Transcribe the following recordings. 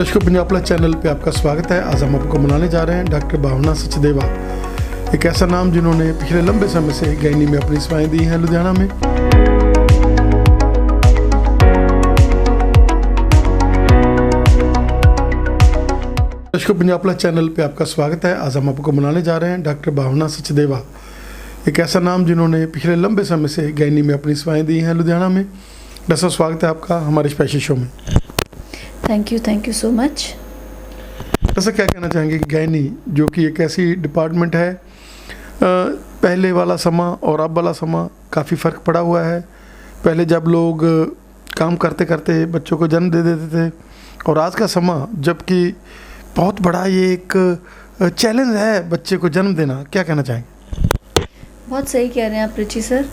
दर्शकों, Punjab plus channel पे आपका स्वागत है। आज हम आपको मिलाने जा रहे हैं डॉक्टर भावना सचदेवा, एक ऐसा नाम जिन्होंने पिछले लंबे समय से गैनी में अपनी सेवाएं दी हैं लुधियाना में। दर्शकों, पंजाब प्लस चैनल पे आपका स्वागत है। आज हम आपको मिलाने जा रहे हैं डॉक्टर भावना सचदेवा, एक ऐसा नाम जिन्होंने पिछले लंबे समय से गैनी में अपनी सेवाएं दी हैं लुधियाना में। डॉक्टर, स्वागत है आपका हमारे स्पेशल शो में। Thank you so much. ऐसा क्या कहना चाहेंगे कि गैनी जो कि एक ऐसी डिपार्टमेंट है, पहले वाला समा और अब वाला समा काफ़ी फ़र्क पड़ा हुआ है। पहले जब लोग काम करते करते बच्चों को जन्म दे देते थे, और आज का समा जबकि बहुत बड़ा ये एक चैलेंज है बच्चे को जन्म देना, क्या कहना चाहेंगे? बहुत सही कह रहे हैं आप रिची सर।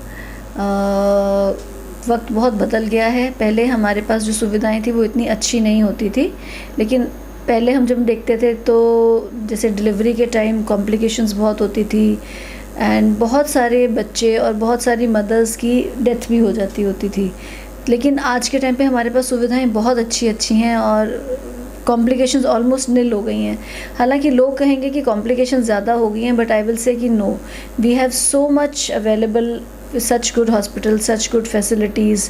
वक्त बहुत बदल गया है। पहले हमारे पास जो सुविधाएं थी वो इतनी अच्छी नहीं होती थी, लेकिन पहले हम जब देखते थे तो जैसे डिलीवरी के टाइम कॉम्प्लिकेशंस बहुत होती थी, एंड बहुत सारे बच्चे और बहुत सारी मदर्स की डेथ भी हो जाती होती थी। लेकिन आज के टाइम पे हमारे पास सुविधाएं बहुत अच्छी हैं और कॉम्प्लिकेशंस ऑलमोस्ट निल हो गई हैं। हालांकि लोग कहेंगे कि कॉम्प्लिकेशंस ज़्यादा हो गई हैं, but I will say that no, we have so much available, such good hospitals, such good facilities,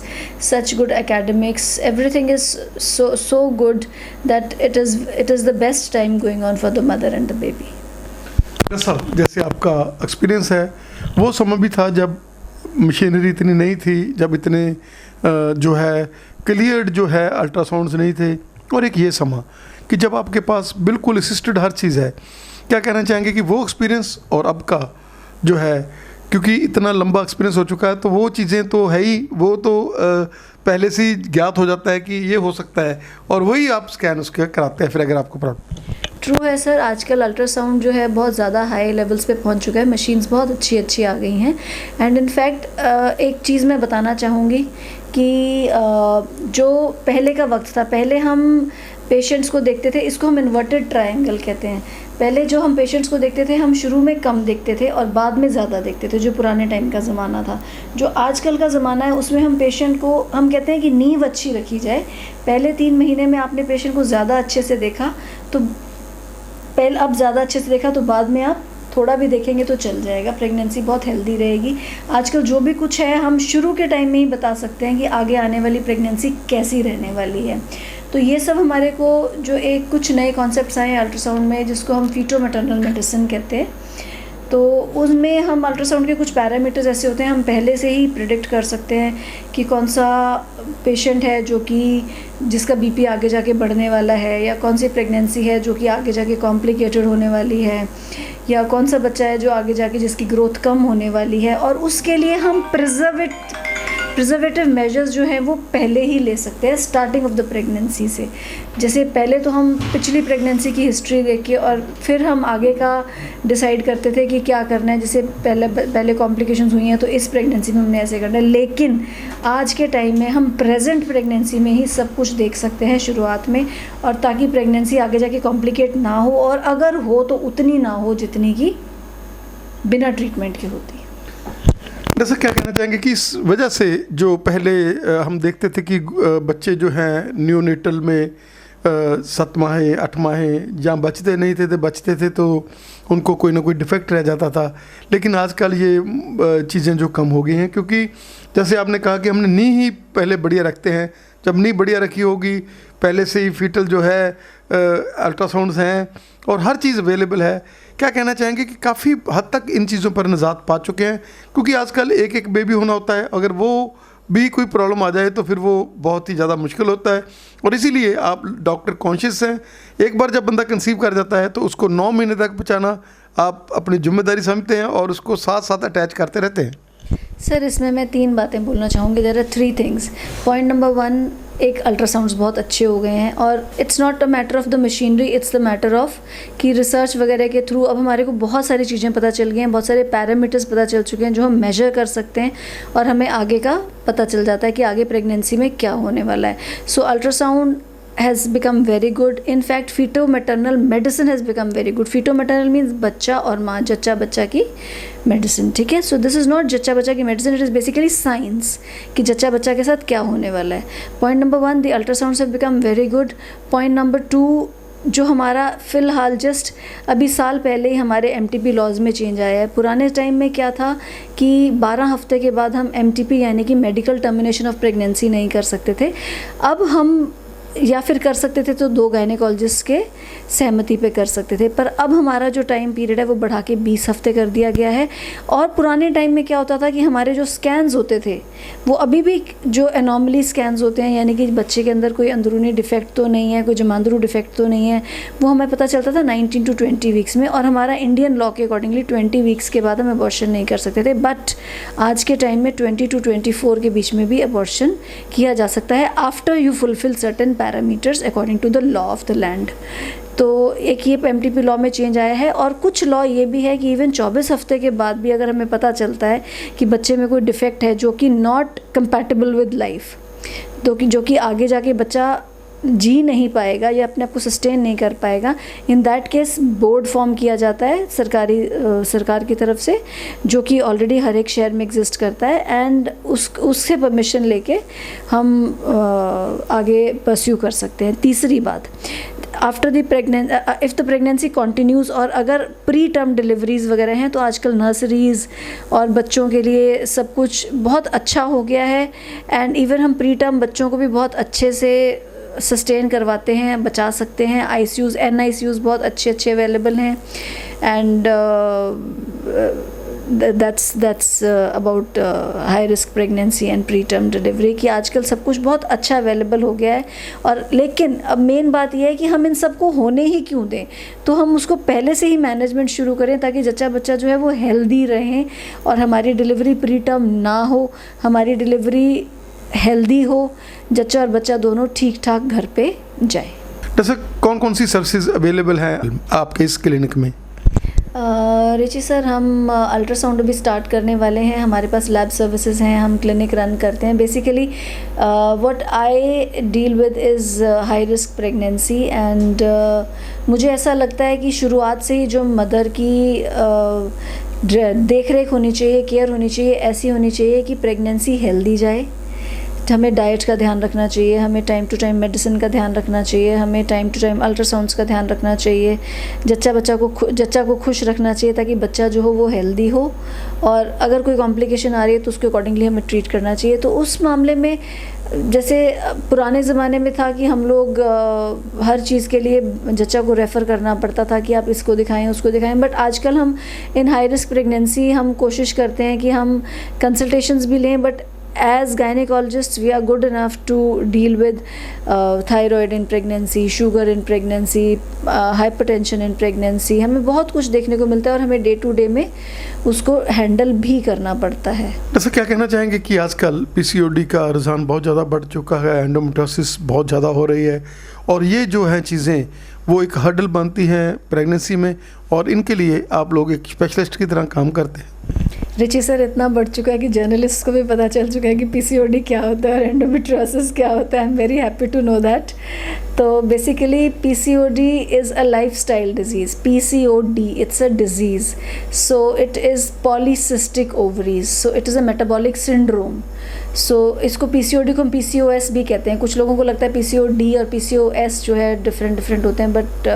such good academics, everything is so good that it is the best time going on for the mother and the baby. Sir, जैसे आपका experience है, वो समय भी था जब machinery इतनी नहीं थी, जब इतने जो है क्लियर्ड जो है अल्ट्रासाउंड्स नहीं थे, और एक ये समा कि जब आपके पास बिल्कुल असिस्टेड हर चीज़ है। क्या कहना चाहेंगे कि वो एक्सपीरियंस और अब का जो है, क्योंकि इतना लंबा एक्सपीरियंस हो चुका है, तो वो चीज़ें तो है ही, वो तो पहले से ही ज्ञात हो जाता है कि ये हो सकता है, और वही आप स्कैन उसके कराते हैं फिर अगर आपको प्रॉब्लम। ट्रू है सर, आजकल अल्ट्रासाउंड जो है बहुत ज़्यादा हाई लेवल्स पे पहुंच चुका है, मशीन्स बहुत अच्छी आ गई हैं। एंड इनफैक्ट एक चीज़ मैं बताना चाहूँगी कि जो पहले का वक्त था, पहले हम पेशेंट्स को देखते थे, इसको हम इन्वर्टेड ट्रायंगल कहते हैं। पहले जो हम पेशेंट्स को देखते थे, हम शुरू में कम देखते थे और बाद में ज़्यादा देखते थे, जो पुराने टाइम का ज़माना था। जो आजकल का ज़माना है उसमें हम पेशेंट को, हम कहते हैं कि नींव अच्छी रखी जाए। पहले 3 महीने में आपने पेशेंट को ज़्यादा अच्छे से देखा, तो पहले अब ज़्यादा अच्छे से देखा तो बाद में आप थोड़ा भी देखेंगे तो चल जाएगा। प्रेगनेंसी बहुत हेल्दी रहेगी। आजकल जो भी कुछ है हम शुरू के टाइम में ही बता सकते हैं कि आगे आने वाली प्रेगनेंसी कैसी रहने वाली है। तो ये सब हमारे को जो एक कुछ नए कॉन्सेप्ट्स आए हैं अल्ट्रासाउंड में, जिसको हम फीटो मैटरनल मेडिसिन कहते हैं, तो उसमें हम अल्ट्रासाउंड के कुछ पैरामीटर्स ऐसे होते हैं, हम पहले से ही प्रिडिक्ट कर सकते हैं कि कौन सा पेशेंट है जो कि जिसका बीपी आगे जाके बढ़ने वाला है, या कौन सी प्रेगनेंसी है जो कि आगे जाके कॉम्प्लिकेटेड होने वाली है, या कौन सा बच्चा है जो आगे जाके जिसकी ग्रोथ कम होने वाली है। और उसके लिए हम प्रिजर्वेटिव मेजर्स जो हैं वो पहले ही ले सकते हैं स्टार्टिंग ऑफ द प्रेगनेंसी से। जैसे पहले तो हम पिछली प्रेगनेंसी की हिस्ट्री देख के और फिर हम आगे का डिसाइड करते थे कि क्या करना है। जैसे पहले कॉम्प्लिकेशंस हुई हैं तो इस प्रेगनेंसी में हमने ऐसे करना है, लेकिन आज के टाइम में हम प्रेजेंट प्रेगनेंसी में ही सब कुछ देख सकते हैं शुरुआत में, और ताकि प्रेगनेंसी आगे जाके कॉम्प्लिकेट ना हो, और अगर हो तो उतनी ना हो जितनी की बिना ट्रीटमेंट के होती है। जैसे क्या कहना चाहेंगे कि इस वजह से जो पहले हम देखते थे कि बच्चे जो हैं न्यूनेटल में 7 माह 8 माह जहाँ बचते नहीं थे, बचते थे तो उनको कोई ना कोई डिफेक्ट रह जाता था। लेकिन आजकल ये चीज़ें जो कम हो गई हैं, क्योंकि जैसे आपने कहा कि हमने नी ही पहले बढ़िया रखते हैं। जब नी बढ़िया रखी होगी, पहले से ही फीटल जो है अल्ट्रासाउंड्स हैं और हर चीज़ अवेलेबल है। क्या कहना चाहेंगे कि काफ़ी हद तक इन चीज़ों पर निजात पा चुके हैं, क्योंकि आजकल एक बेबी होना होता है, अगर वो भी कोई प्रॉब्लम आ जाए तो फिर वो बहुत ही ज़्यादा मुश्किल होता है। और इसीलिए आप डॉक्टर कॉन्शियस हैं। एक बार जब बंदा कंसीव कर जाता है तो उसको 9 महीने तक बचाना आप अपनी जिम्मेदारी समझते हैं और उसको साथ साथ अटैच करते रहते हैं। सर, इसमें मैं 3 बातें बोलना चाहूँगी। There are 3 things. Point number 1, एक अल्ट्रासाउंड्स बहुत अच्छे हो गए हैं, और it's not a matter of the machinery, it's the matter of कि रिसर्च वगैरह के थ्रू अब हमारे को बहुत सारी चीज़ें पता चल गई हैं, बहुत सारे पैरामीटर्स पता चल चुके हैं जो हम मेजर कर सकते हैं, और हमें आगे का पता चल जाता है कि आगे प्रेगनेंसी में क्या होने वाला है। सो ultrasound has become very good. In fact, feto-maternal medicine has become very good. Feto-maternal means बच्चा और माँ, जच्चा बच्चा की मेडिसिन, ठीक है. सो दिस इज़ नॉट जच्चा बच्चा की medicine, it is basically science कि जच्चा बच्चा के साथ क्या होने वाला है. Point number 1, the ultrasounds have become very good. Point number 2, जो हमारा फ़िलहाल जस्ट अभी साल पहले ही हमारे MTP लॉज में चेंज आया है. पुराने टाइम में क्या था कि 12 हफ्ते के बाद हम MTP यानी कि मेडिकल टर्मिनेशन ऑफ प्रेगनेंसी नहीं कर सकते थे. अब हम या फिर कर सकते थे तो 2 गायनेकोलॉजिस्ट के सहमति पे कर सकते थे, पर अब हमारा जो टाइम पीरियड है वो बढ़ा के 20 हफ्ते कर दिया गया है. और पुराने टाइम में क्या होता था कि हमारे जो स्कैन्स होते थे वो अभी भी जो एनॉमली स्कैन्स होते हैं, यानी कि बच्चे के अंदर कोई अंदरूनी डिफेक्ट तो नहीं है, कोई जमांदरू डिफेक्ट तो नहीं है, वो हमें पता चलता था 19 to 20 वीक्स में. और हमारा इंडियन लॉ के अकॉर्डिंगली 20 वीक्स के बाद हम अबॉर्शन नहीं कर सकते थे. बट आज के टाइम में 20 to 24 के बीच में भी अबॉर्शन किया जा सकता है after you fulfil certain parameters according to the law of the land. तो एक ये MTP लॉ में चेंज आया है. और कुछ लॉ ये भी है कि इवन 24 हफ्ते के बाद भी अगर हमें पता चलता है कि बच्चे में कोई डिफेक्ट है जो कि नॉट कंपैटिबल विद लाइफ, तो कि जो कि आगे जाके बच्चा जी नहीं पाएगा या अपने आप को सस्टेन नहीं कर पाएगा, in that case board form किया जाता है सरकार की तरफ से, जो कि ऑलरेडी हर एक शहर में एग्जिस्ट करता है. एंड उससे परमिशन लेके हम आगे परस्यू कर सकते हैं. तीसरी बात, after the if the pregnancy continues, और अगर प्री टर्म डिलीवरीज़ वगैरह हैं तो आजकल नर्सरीज़ और बच्चों के लिए सब कुछ बहुत अच्छा हो गया है. एंड इवन हम प्री टर्म बच्चों को भी बहुत अच्छे से सस्टेन करवाते हैं, बचा सकते हैं. ICUs NICUs बहुत अच्छे अवेलेबल हैं. And that's about high risk pregnancy and preterm delivery कि आजकल सब कुछ बहुत अच्छा अवेलेबल हो गया है. और लेकिन अब मेन बात यह है कि हम इन सबको होने ही क्यों दें, तो हम उसको पहले से ही मैनेजमेंट शुरू करें ताकि जच्चा बच्चा जो है वो हेल्दी रहें और हमारी डिलीवरी प्रीटर्म ना हो, हमारी डिलीवरी हेल्दी हो, जच्चा और बच्चा दोनों ठीक ठाक घर पे जाए. जैसे कौन कौन सी सर्विसेज अवेलेबल हैं आपके इस क्लिनिक में? रिची सर, हम अल्ट्रासाउंड भी स्टार्ट करने वाले हैं. हमारे पास लैब सर्विसेज हैं, हम क्लिनिक रन करते हैं. Basically what I deal with is high risk pregnancy. And मुझे ऐसा लगता है कि शुरुआत से ही जो मदर की देख रेख होनी चाहिए, केयर होनी चाहिए, ऐसी होनी चाहिए कि प्रेगनेंसी हेल्दी जाए. हमें डाइट का ध्यान रखना चाहिए, हमें टाइम टू टाइम मेडिसिन का ध्यान रखना चाहिए, हमें टाइम टू टाइम अल्ट्रासाउंड्स का ध्यान रखना चाहिए. जच्चा को खुश रखना चाहिए ताकि बच्चा जो हो वो हेल्दी हो. और अगर कोई कॉम्प्लिकेशन आ रही है तो उसके अकॉर्डिंगली हमें ट्रीट करना चाहिए. तो उस मामले में जैसे पुराने ज़माने में था कि हम लोग हर चीज़ के लिए जच्चा को रेफ़र करना पड़ता था कि आप इसको दिखाएं उसको दिखाएं. बट आजकल हम इन हाई रिस्क प्रेगनेंसी हम कोशिश करते हैं कि हम कंसल्टेशंस भी लें. But as gynecologists we are good enough to deal with thyroid in pregnancy, sugar in pregnancy, hypertension in pregnancy. हमें बहुत कुछ देखने को मिलता है और हमें डे टू डे में उसको हैंडल भी करना पड़ता है. ऐसा क्या कहना चाहेंगे कि आजकल PCOD का रुझान बहुत ज़्यादा बढ़ चुका है, एंडोमेट्रियोसिस बहुत ज़्यादा हो रही है, और ये जो हैं चीज़ें वो एक हर्डल बनती हैं प्रेगनेंसी में, और इनके लिए आप लोग एक स्पेशलिस्ट की तरह काम करते हैं. रिची सर, इतना बढ़ चुका है कि जर्नलिस्ट को भी पता चल चुका है कि PCOD क्या होता है और एंडोमेट्रियोसिस क्या होता है. I am very happy to know that. तो basically PCOD is a lifestyle disease. PCOD it's a disease. So it is polycystic ovaries. So it is a metabolic syndrome. So इसको PCOD को हम PCOS भी कहते हैं. कुछ लोगों को लगता है PCOD और PCOS जो है डिफरेंट होते हैं, but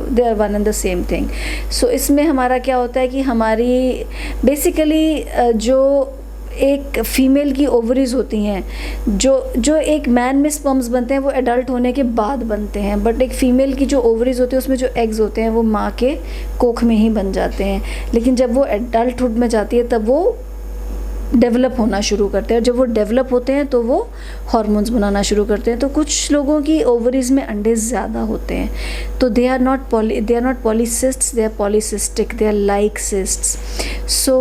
they are one and the same thing. So इसमें हमारा क्या होता है कि हमारी बेसिकली जो एक फ़ीमेल की ओवरीज होती हैं, जो एक मैन में स्पर्म्स बनते हैं वो एडल्ट होने के बाद बनते हैं. बट एक फ़ीमेल की जो ओवरीज होती है उसमें जो एग्स होते हैं वो माँ के कोख में ही बन जाते हैं. लेकिन जब वो एडल्टहुड में जाती है तब वो डेवलप होना शुरू करते हैं. और जब वो डेवलप होते हैं तो वो हार्मोन्स बनाना शुरू करते हैं. तो कुछ लोगों की ओवरीज में अंडे ज़्यादा होते हैं, तो they are not polycysts, they are polycystic, they are like cysts. So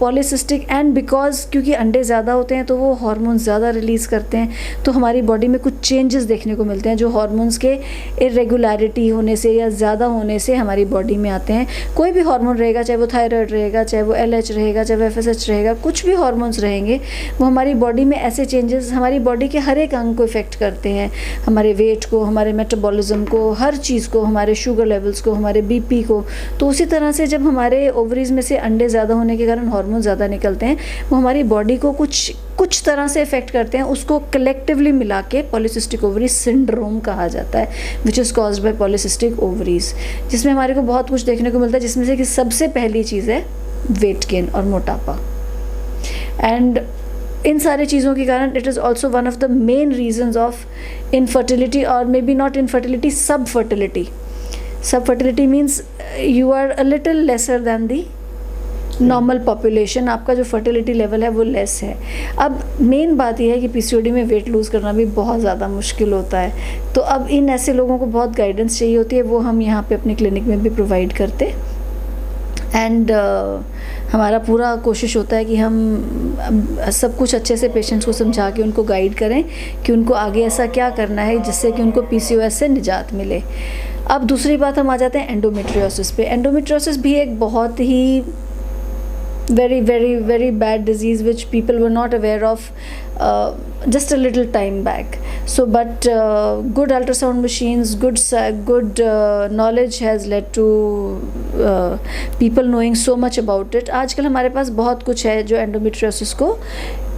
polycystic and because क्योंकि अंडे ज़्यादा होते हैं तो वो हार्मोन्स ज़्यादा रिलीज़ करते हैं, तो हमारी बॉडी में कुछ चेंजेस देखने को मिलते हैं जो हार्मोन्स के इरेगुलरिटी होने से या ज़्यादा होने से हमारी बॉडी में आते हैं. कोई भी हार्मोन रहेगा, चाहे वो थायराइड रहेगा, चाहे वो LH रहेगा, चाहे वो FSH रहेगा, कुछ भी हार्मोन्स रहेंगे वो हमारी बॉडी में ऐसे चेंजेस, हमारी बॉडी के हर एक अंग को इफ़ेक्ट करते हैं, हमारे वेट को, हमारे मेटाबॉलिज्म को, हर चीज़ को, हमारे शुगर लेवल्स को, हमारे बीपी को। तो उसी तरह से जब हमारे ओवरीज में से अंडे ज़्यादा होने के कारण हार्मोन ज़्यादा निकलते हैं, वो हमारी बॉडी को कुछ तरह से इफ़ेक्ट करते हैं। उसको कलेक्टिवली मिला के पॉलीसिस्टिक ओवरी सिंड्रोम कहा जाता है, which is caused by polycystic ovaries, जिसमें हमारे को बहुत कुछ देखने को मिलता है, जिसमें से कि सबसे पहली चीज़ है वेट गेन और मोटापा। एंड इन सारी चीज़ों के कारण it is also one of the main reasons of infertility, और may be not infertility, subfertility. Subfertility means you are a little lesser than the normal population, आपका जो fertility level है वो less है। अब main बात यह है कि पीसीओडी में वेट लूज़ करना भी बहुत ज़्यादा मुश्किल होता है, तो अब इन ऐसे लोगों को बहुत गाइडेंस चाहिए होती है, वो हम यहाँ पे अपनी क्लिनिक में भी प्रोवाइड करते। एंड हमारा पूरा कोशिश होता है कि हम सब कुछ अच्छे से पेशेंट्स को समझा के उनको गाइड करें कि उनको आगे ऐसा क्या करना है जिससे कि उनको पीसीओएस से निजात मिले। अब दूसरी बात हम आ जाते हैं एंडोमेट्रियोसिस पे। एंडोमेट्रियोसिस भी एक बहुत ही very bad disease which people were not aware of just a little time back. So but good ultrasound machines, good knowledge has led to people knowing so much about it. आजकल हमारे पास बहुत कुछ है जो endometriosis को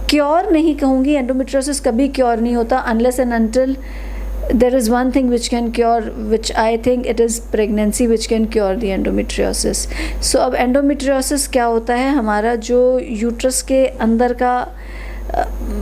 cure नहीं कहूँगी, endometriosis कभी क्योर नहीं होता unless and until there is one thing which can cure, which I think it is pregnancy which can cure the endometriosis. So अब endometriosis क्या होता है, हमारा जो यूट्रस के अंदर का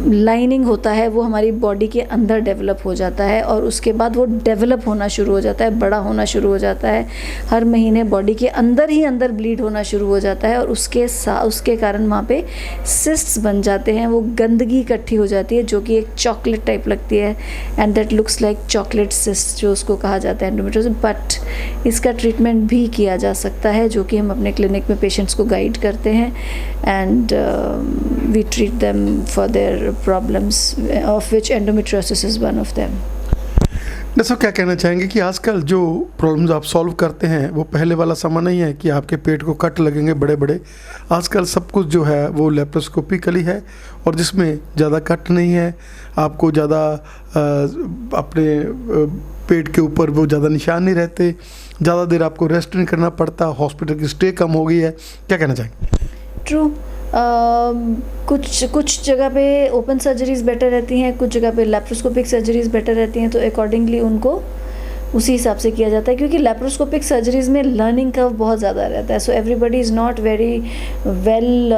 लाइनिंग होता है वो हमारी बॉडी के अंदर डेवलप हो जाता है, और उसके बाद वो डेवलप होना शुरू हो जाता है, बड़ा होना शुरू हो जाता है, हर महीने बॉडी के अंदर ही अंदर ब्लीड होना शुरू हो जाता है, और उसके कारण वहाँ पे सिस्ट्स बन जाते हैं, वो गंदगी इकट्ठी हो जाती है जो कि एक चॉकलेट टाइप लगती है, and that looks like chocolate cyst जो उसको कहा जाता है एंडोमेट्रियोसिस। बट इसका ट्रीटमेंट भी किया जा सकता है, जो कि हम अपने क्लिनिक में पेशेंट्स को गाइड करते हैं, and we treat them for their problems, of which endometriosis is one of them. Doctor साहब क्या कहना चाहेंगे कि आजकल जो प्रॉब्लम्स आप सॉल्व करते हैं वो पहले वाला समय नहीं है कि आपके पेट को कट लगेंगे बड़े बड़े। आजकल सब कुछ जो है वो लेप्रोस्कोपिकली है, और जिसमें ज़्यादा कट नहीं है, आपको ज़्यादा अपने पेट के ऊपर वो ज़्यादा निशान नहीं रहते, ज़्यादा देर आपको रेस्ट नहीं करना पड़ता, हॉस्पिटल की स्टे कम हो गई है। क्या कहना चाहेंगे? ट्रू। कुछ जगह पे ओपन सर्जरीज बेटर रहती हैं, कुछ जगह पे लैप्रोस्कोपिक सर्जरीज बेटर रहती हैं, तो अकॉर्डिंगली उनको उसी हिसाब से किया जाता है, क्योंकि लैप्रोस्कोपिक सर्जरीज में लर्निंग कर्व बहुत ज़्यादा रहता है। So everybody is not very well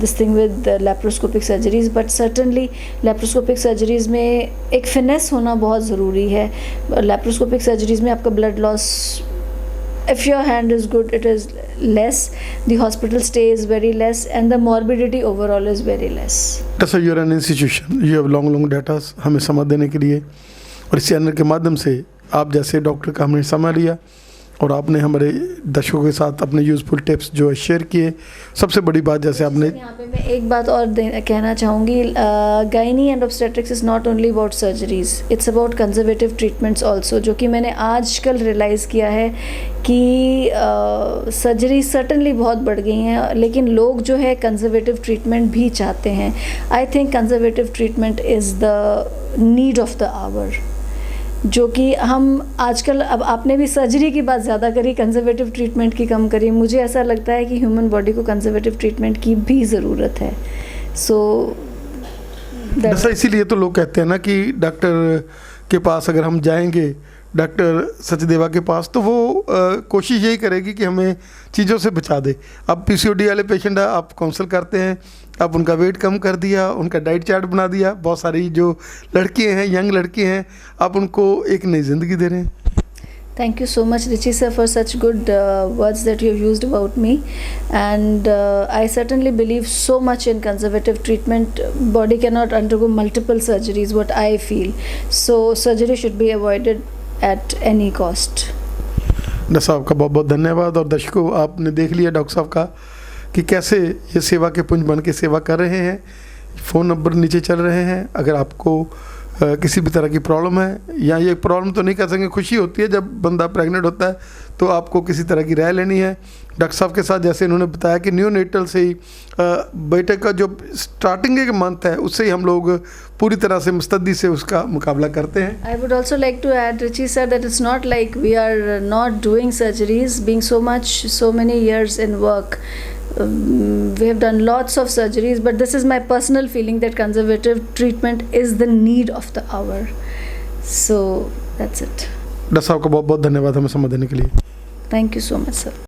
this thing with laparoscopic surgeries, but certainly laparoscopic surgeries में एक फिनेस होना बहुत ज़रूरी है। लैप्रोस्कोपिक सर्जरीज में आपका blood loss, if your hand is good, it is less, the hospital stay is very less, and the morbidity overall is very less. So you are an institution, you have long data हमें समझ देने के लिए, और इस channel के माध्यम से आप जैसे डॉक्टर का हमने समय लिया और आपने हमारे दर्शकों के साथ अपने यूज़फुल टिप्स जो है शेयर किए। सबसे बड़ी बात जैसे आपने यहाँ पे मैं एक बात और कहना चाहूँगी, gynae and obstetrics is not only about surgeries, it's about conservative treatments also, जो कि मैंने आजकल रियलाइज़ किया है कि सर्जरी सर्टनली बहुत बढ़ गई हैं, लेकिन लोग जो है कंजर्वेटिव ट्रीटमेंट भी चाहते हैं। I think conservative treatment is the need of the hour, जो कि हम आजकल, अब आपने भी सर्जरी की बात ज़्यादा करी, कंजर्वेटिव ट्रीटमेंट की कम करी। मुझे ऐसा लगता है कि ह्यूमन बॉडी को कंजर्वेटिव ट्रीटमेंट की भी ज़रूरत है। सो इसीलिए तो लोग कहते हैं ना कि डॉक्टर के पास अगर हम जाएंगे, डॉक्टर सचदेवा के पास, तो वो कोशिश यही करेगी कि हमें चीज़ों से बचा दे। अब पीसीओडी वाले पेशेंट आप काउंसल करते हैं, आप उनका वेट कम कर दिया, उनका डाइट चार्ट बना दिया, बहुत सारी जो लड़कियां हैं, यंग लड़कियां हैं, आप उनको एक नई ज़िंदगी दे रहे हैं। Thank you so much, Richi sir, for such good words that you have used about me, and I certainly believe so much in conservative treatment. Body cannot undergo multiple surgeries, what I feel. So surgery should be avoided at any cost. Doctor साहब का बहुत बहुत धन्यवाद। और दर्शकों, आपने देख लिया डॉक्टर साहब का कि कैसे ये सेवा के पुंज बन के सेवा कर रहे हैं। फ़ोन नंबर नीचे चल रहे हैं, अगर आपको किसी भी तरह की प्रॉब्लम है, या ये प्रॉब्लम तो नहीं कह सकेंगे, खुशी होती है जब बंदा प्रेग्नेंट होता है तो आपको किसी तरह की राय लेनी है डॉक्टर साहब के साथ। जैसे इन्होंने बताया कि न्यूनेटल से ही बेटे का जो स्टार्टिंग के मंथ है उससे ही हम लोग पूरी तरह से मुस्तैदी से उसका मुकाबला करते हैं। I would also like to add, Richi sir, that it's not like we are not doing surgeries, being so many years in work. We have done lots of surgeries, but this is my personal feeling that conservative treatment is the need of the hour. So that's it. Doctor साहब का बहुत बहुत धन्यवाद हमें समय देने के लिए। Thank you so much, sir.